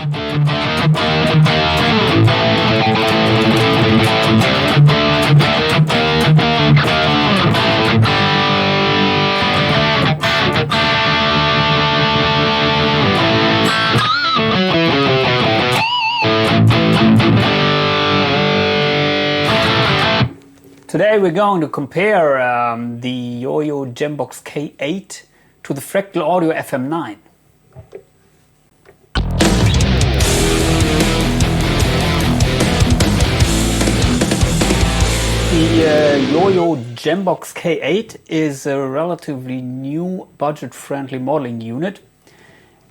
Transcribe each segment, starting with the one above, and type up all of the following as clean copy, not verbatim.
Today we're going to compare the JOYO Gembox K8 to the Fractal Audio FM9. The JOYO Gembox K8 is a relatively new budget-friendly modeling unit,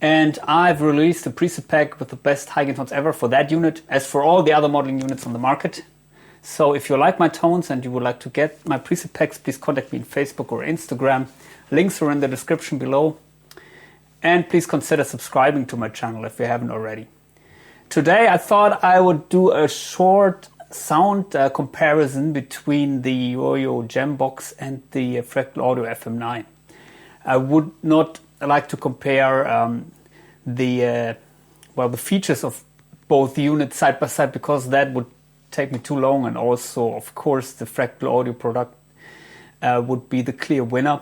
and I've released a preset pack with the best high-gain tones ever for that unit, as for all the other modeling units on the market. So if you like my tones and you would like to get my preset packs, please contact me on Facebook or Instagram. Links are in the description below. And please consider subscribing to my channel if you haven't already. Today I thought I would do a short sound comparison between the JOYO Gembox and the Fractal Audio FM9. I would not like to compare the features of both units side by side, because that would take me too long, and also of course the Fractal Audio product would be the clear winner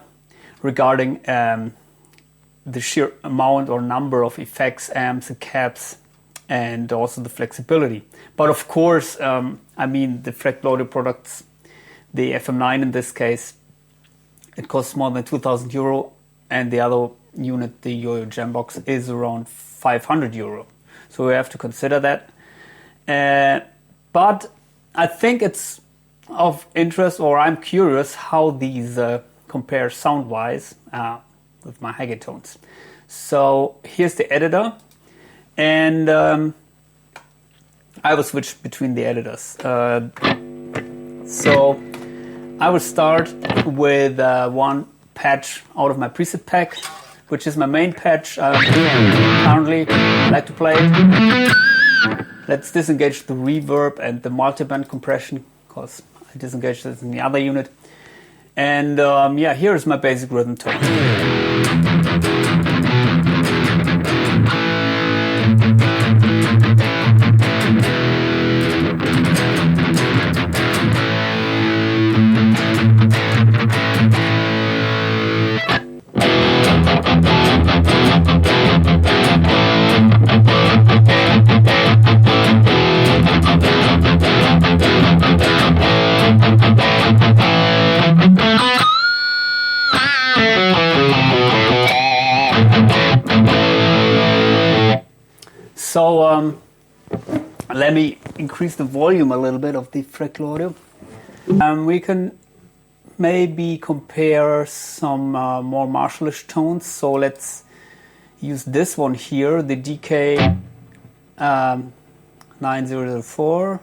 regarding the sheer amount or number of effects, amps and cabs, and also the flexibility. But of course, I mean, the Fractal Audio products, the FM9 in this case, it costs more than 2,000 euro, and the other unit, the JOYO Gembox, is around 500 euro. So we have to consider that. But I think it's of interest, or I'm curious how these compare sound-wise with my high-gain tones. So here's the editor, and I will switch between the editors. So I will start with one patch out of my preset pack, which is my main patch. Currently, I like to play it. Let's disengage the reverb and the multiband compression, because I disengaged this in the other unit. And yeah, here is my basic rhythm tone. So let me increase the volume a little bit of the Fractal Audio. We can maybe compare some more martialish tones. So let's use this one here, the DK 9004.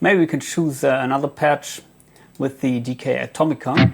Maybe we can choose another patch with the DK Atomica.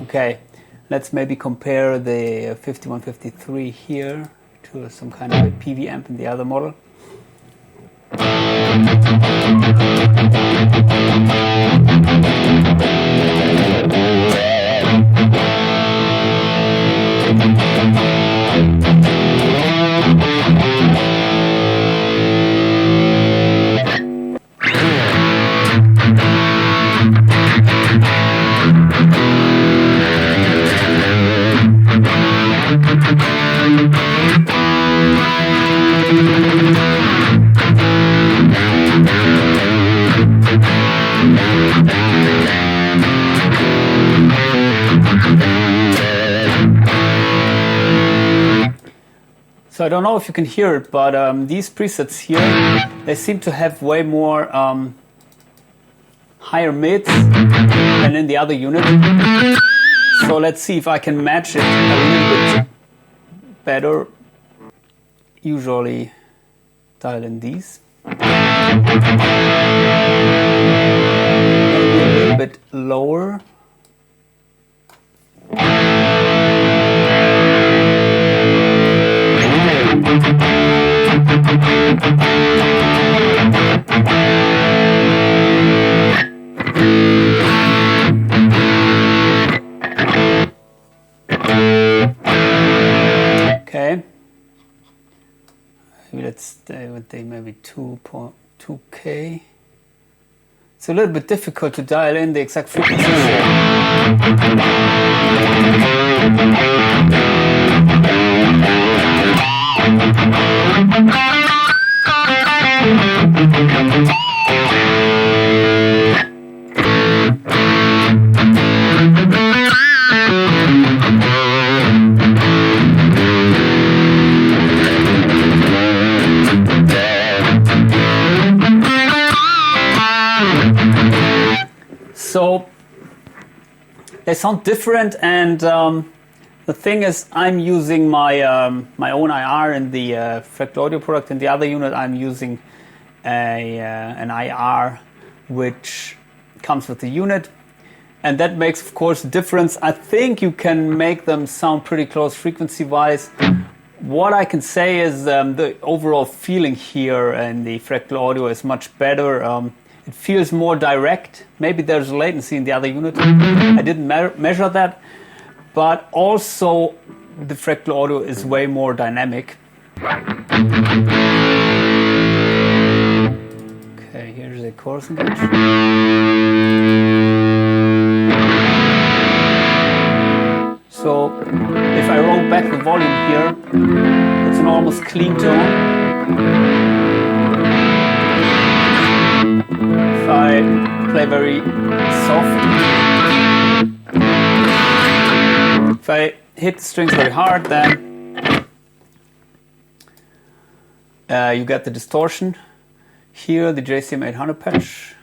Okay, let's maybe compare the 5153 here to some kind of a PV amp in the other model. So I don't know if you can hear it, but these presets here, they seem to have way more higher mids than in the other unit. So let's see if I can match it a little bit better. Usually dial in these. Maybe a little bit lower. Okay. Let's stay with the maybe 2K. It's a little bit difficult to dial in the exact frequencies here. So they sound different, and the thing is, I'm using my my own IR in the Fractal audio product. In the other unit, I'm using an IR which comes with the unit, and that makes, of course, a difference. I think you can make them sound pretty close frequency-wise. What I can say is the overall feeling here in the Fractal audio is much better. It feels more direct. Maybe there's latency in the other unit. I didn't measure that. But also the Fractal audio is way more dynamic. Okay, here's the chorus engage. So if I roll back the volume here, it's an almost clean tone. If I play very soft, if I hit the strings very hard, then you get the distortion. Here, the JCM 800 patch.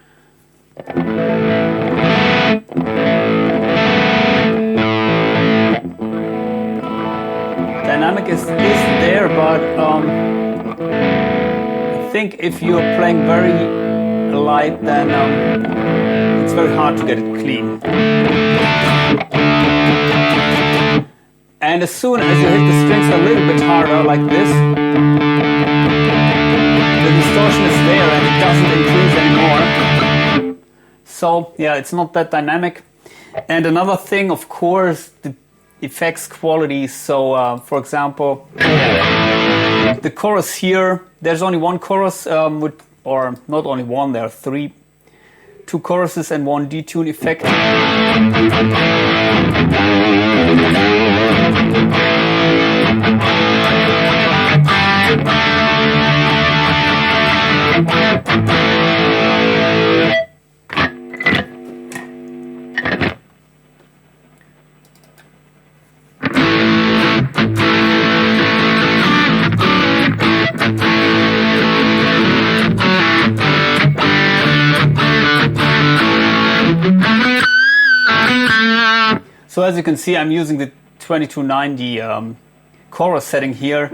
Dynamic is there, but I think if you're playing very light, then it's very hard to get it clean. And as soon as you hit the strings a little bit harder, like this, the distortion is there and it doesn't increase anymore. So yeah, it's not that dynamic. And another thing, of course, the effects quality. So for example, the chorus here, there's only one chorus or not only one, there are two choruses and one detune effect. So as you can see, I'm using the 2290 chorus setting here,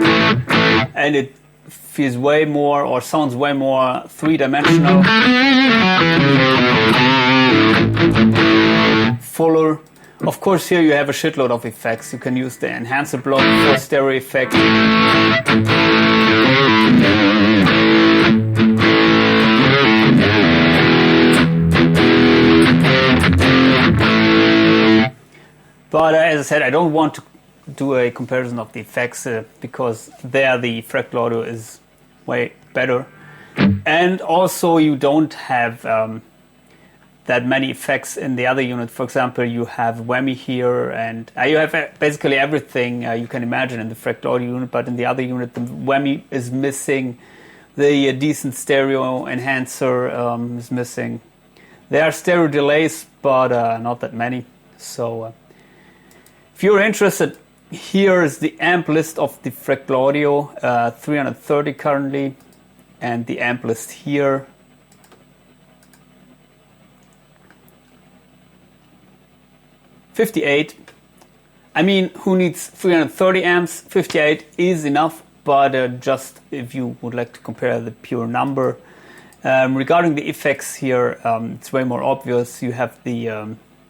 and it feels way more, or sounds way more three-dimensional, fuller. Of course, here you have a shitload of effects. You can use the enhancer block for stereo effect. But as I said, I don't want to do a comparison of the effects because there the Fractal audio is way better. And also you don't have that many effects in the other unit. For example, you have whammy here, and you have basically everything you can imagine in the Fractal audio unit, but in the other unit the whammy is missing, the decent stereo enhancer is missing. There are stereo delays, but not that many. So if you're interested here is the amp list of the Fractal Audio 330 currently, and the amp list here. $58. I mean, who needs 330 amps? 58 is enough, but just if you would like to compare the pure number. Regarding the effects here, it's way more obvious. You have the,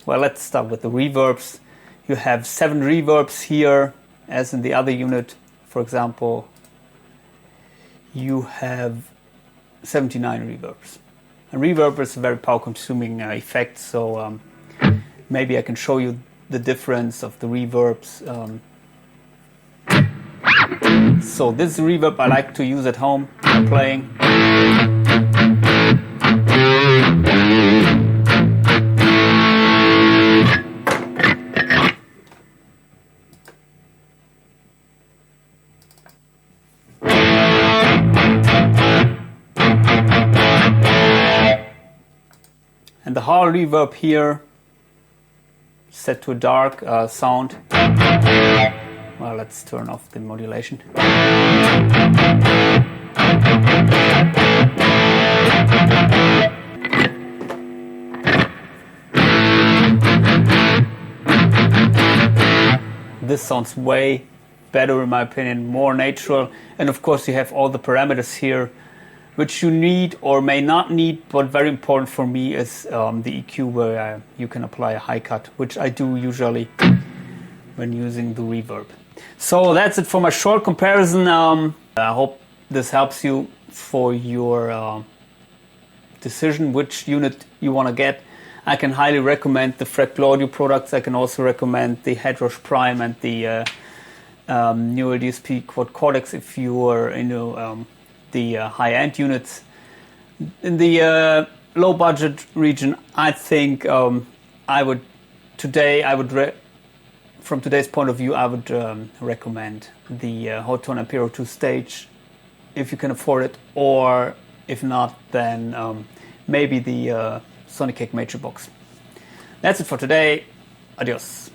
well, let's start with the reverbs. You have 7 reverbs here, as in the other unit. For example, you have 79 reverbs. A reverb is a very power-consuming effect, so maybe I can show you the difference of the reverbs. So this reverb I like to use at home while playing. And the Harley reverb here, set to a dark sound. Well, let's turn off the modulation. This sounds way better in my opinion, more natural. And of course you have all the parameters here which you need or may not need, but very important for me is the EQ, where you can apply a high cut, which I do usually when using the reverb. So that's it for my short comparison. I hope this helps you for your decision which unit you want to get. I can highly recommend the Fractal Audio products. I can also recommend the Headrush Prime and the newer DSP Quad Cortex if you are into the high-end units. In the low budget region, I think from today's point of view, I would recommend the Hotone Ampero 2-stage if you can afford it, or if not, then maybe the Sonic Cake Major Box. That's it for today. Adios.